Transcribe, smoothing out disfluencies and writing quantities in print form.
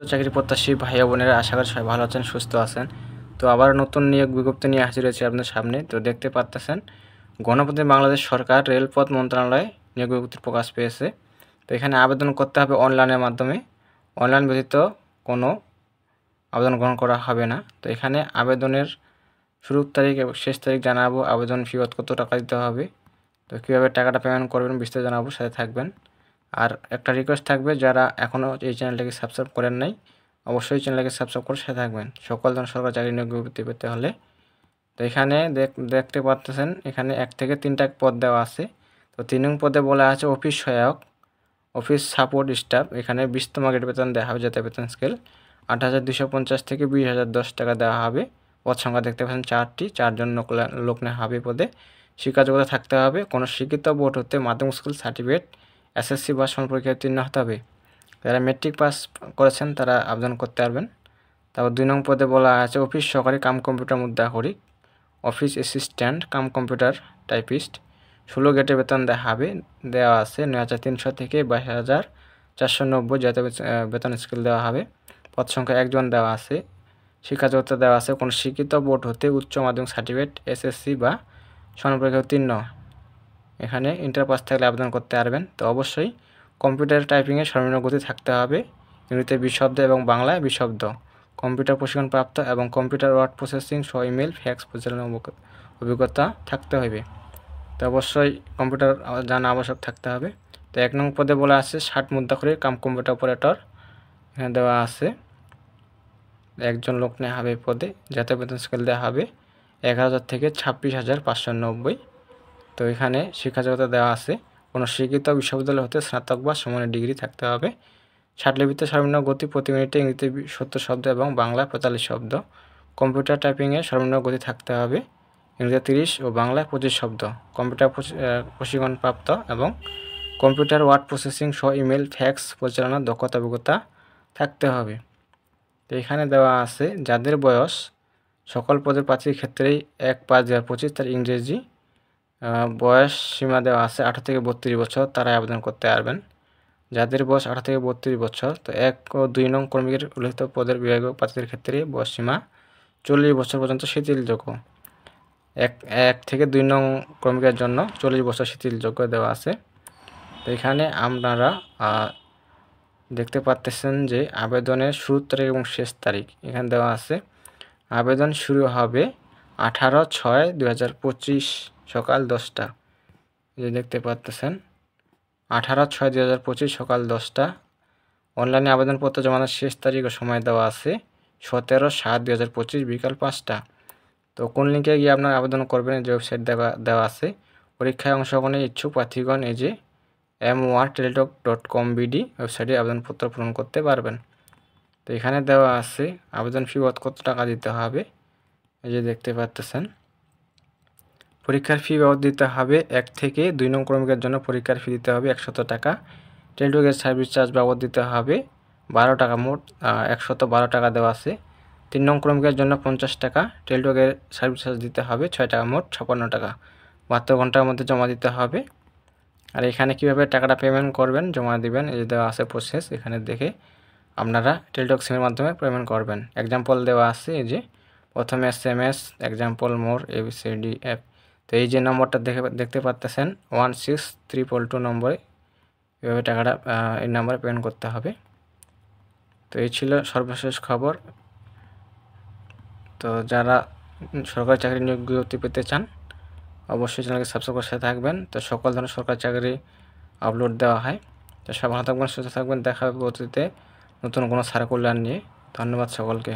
চাকরি প্রত্যাশী ভাই ও বোনেরা, আশা করি সবাই ভালো আছেন, সুস্থ আছেন। তো আবার নতুন নিয়োগ বিজ্ঞপ্তি নিয়ে হাজির হয়েছে আপনাদের সামনে। তো দেখতে পাচ্ছেন, গণপ্রজাতন্ত্রী বাংলাদেশ সরকার রেলপথ মন্ত্রণালয় নিয়োগ বিজ্ঞপ্তি প্রকাশ পেয়েছে। তো এখানে আবেদন করতে হবে অনলাইনের মাধ্যমে। অনলাইন ব্যতীত কোনো আবেদন গ্রহণ করা হবে না। তো এখানে আবেদনের শুরুর তারিখ এবং শেষ তারিখ জানাবো, আবেদন ফি কত টাকা দিতে হবে, তো কীভাবে টাকাটা পেমেন্ট করবেন বিস্তারিত জানাবো, সাথে থাকবেন। আর একটা রিকোয়েস্ট থাকবে, যারা এখনও এই চ্যানেলটাকে সাবস্ক্রাইব করেন নাই, অবশ্যই চ্যানেলটাকে সাবস্ক্রাইব করে সাথে থাকবেন সকল ধরনের সরকারি চাকরি নিয়োগ বিজ্ঞপ্তি পেতে হলে। তো এখানে দেখতে পাচ্ছেন, এখানে 1 থেকে 3টা পদ দেওয়া আছে। তো 3 নং পদে বলা আছে অফিস সহায়ক, অফিস সাপোর্ট স্টাফ। এখানে 20তম গ্রেড বেতন দেওয়া হবে, যাতে বেতন স্কেল 8,250 থেকে 20,010 টাকা দেওয়া হবে। পদ সংখ্যা দেখতে পাচ্ছেন 4টি, 4 জন লোক নেওয়া হবে পদে। শিক্ষাযোগ্যতা থাকতে হবে কোনো শিক্ষিত বোর্ড হতে মাধ্যমিক স্কুল সার্টিফিকেট, এসএসসি বা সমান পরীক্ষায় উত্তীর্ণ হতে হবে। যারা মেট্রিক পাস করেছেন তারা আবেদন করতে পারবেন। তারপর 2 নং পদে বলা আছে অফিস সহকারী কাম কম্পিউটার মুদ্রাক্ষরিক, office assistant cum computer typist. 16 গ্রেডের বেতন দেওয়া আছে 9,300 থেকে 22,490, যাতে বেতন স্কেল দেওয়া হবে। পদ সংখ্যা 1 জন দেওয়া আছে। শিক্ষাযোগ্যতা দেওয়া আছে কোনো শিক্ষিত বোর্ড হতে উচ্চ মাধ্যমিক সার্টিফিকেট, এসএসসি বা সমান পরীক্ষায় উত্তীর্ণ। এখানে ইন্টার পাস থাকলে আবেদন করতে পারবেন। তো অবশ্যই কম্পিউটার টাইপিংয়ে সর্বনিম্ন গতি থাকতে হবে, ইংরেজিতে 20 শব্দ এবং বাংলায় 20 শব্দ। কম্পিউটার প্রশিক্ষণপ্রাপ্ত এবং কম্পিউটার ওয়ার্ড প্রসেসিং সহ ইমেল, ফ্যাক্স পরিচালনার অভিজ্ঞতা থাকতে হবে। তো অবশ্যই কম্পিউটার জানা আবশ্যক থাকতে হবে। তো 1 নং পদে বলা আছে 60 মুদ্রাক্ষরিক কাম কম্পিউটার অপারেটর। এখানে দেওয়া আছে 1 জন লোক নেওয়া হবে পদে, যাতে বেতন স্কেল দেওয়া হবে 11,000 থেকে 26,590। তো এখানে শিক্ষাযোগ্যতা দেওয়া আছে কোনো শিক্ষিত বিশ্ববিদ্যালয় হতে স্নাতক বা সমানের ডিগ্রি থাকতে হবে। 60 লিপিতে সর্বনিম্ন গতি প্রতি মিনিটে ইংরেজিতে 70 শব্দ এবং বাংলায় 45 শব্দ। কম্পিউটার টাইপিংয়ে সর্বনিম্ন গতি থাকতে হবে, ইংরেজিতে 30 ও বাংলায় 25 শব্দ। কম্পিউটার প্রশিক্ষণপ্রাপ্ত এবং কম্পিউটার ওয়ার্ড প্রসেসিং সহ ইমেল, ফ্যাক্স পরিচালনার দক্ষতা অভিজ্ঞতা থাকতে হবে। তো এখানে দেওয়া আছে যাদের বয়স সকল পদের প্রার্থীর ক্ষেত্রেই 1/5/2025 তার ইংরেজি বয়স সীমা দেওয়া আছে 18 থেকে 32 বছর, তারা আবেদন করতে পারবেন। যাদের বয়স 18 থেকে 32 বছর, তো 1 ও 2 নং কর্মীদের উল্লিখিত পদের বিভাগীয় প্রার্থীদের ক্ষেত্রে বয়স সীমা 40 বছর পর্যন্ত শিথিলযোগ্য। 1 থেকে 2 নং কর্মীদের জন্য 40 বছর শিথিলযোগ্য দেওয়া আছে। তো এখানে আপনারা দেখতে পাচ্ছেন যে আবেদনের শুরুর তারিখ এবং শেষ তারিখ এখানে দেওয়া আছে। আবেদন শুরু হবে 18/6/2025 সকাল 10টা। যে দেখতে পাচ্ছেন 18/6/2025 সকাল 10টা। অনলাইনে আবেদনপত্র জমানোর শেষ তারিখ ও সময় দেওয়া আছে 17/7/2025 বিকাল 5টা। তো কোন লিঙ্কে গিয়ে আপনারা আবেদন করবেন, যে ওয়েবসাইট দেওয়া আছে। পরীক্ষায় অংশগ্রহণের ইচ্ছুক প্রার্থীগণ এই যে mwarteletalk.com/bd ওয়েবসাইটে আবেদনপত্র পূরণ করতে পারবেন। তো এখানে দেওয়া আছে আবেদন ফি কত টাকা দিতে হবে, এই যে দেখতে পাচ্ছেন। পরীক্ষার ফি বাবদ দিতে হবে 1 থেকে 2 নং কর্মীদের জন্য পরীক্ষার ফি দিতে হবে 100 টাকা। টেলিটকের সার্ভিস চার্জ বাবদ দিতে হবে 12 টাকা, মোট 112 টাকা দেওয়া আছে। 3 নং কর্মীদের জন্য 50 টাকা, টেলিটকের সার্ভিস চার্জ দিতে হবে 6 টাকা, মোট 56 টাকা। 72 ঘন্টার মধ্যে জমা দিতে হবে। আর এখানে কীভাবে টাকাটা পেমেন্ট করবেন, জমা দিবেন, এই যে দেওয়া আছে প্রসেস। এখানে দেখে আপনারা টেলিটক সিমের মাধ্যমে পেমেন্ট করবেন। এক্সাম্পল দেওয়া আছে, এই যে প্রথমে SMS এক্সাম্পল মোর ABCDF। তো এই যে নম্বরটা দেখতে পাচ্ছেন 16322 নম্বরে এভাবে টাকাটা এই নাম্বারে পেমেন্ট করতে হবে। তো এই ছিল সর্বশেষ খবর। তো যারা সরকারি চাকরি নিয়োগ বিজ্ঞপ্তি পেতে চান, অবশ্যই চ্যানেলকে সাবস্ক্রাইব করে সাথে থাকবেন। তো সকল ধরনের সরকারি চাকরি আপলোড দেওয়া হয়। তো সব ভালো থাকবেন, সুস্থ থাকবেন। দেখা হবে পরবর্তীতে নতুন কোনো সার্কুলার নিয়ে। ধন্যবাদ সকলকে।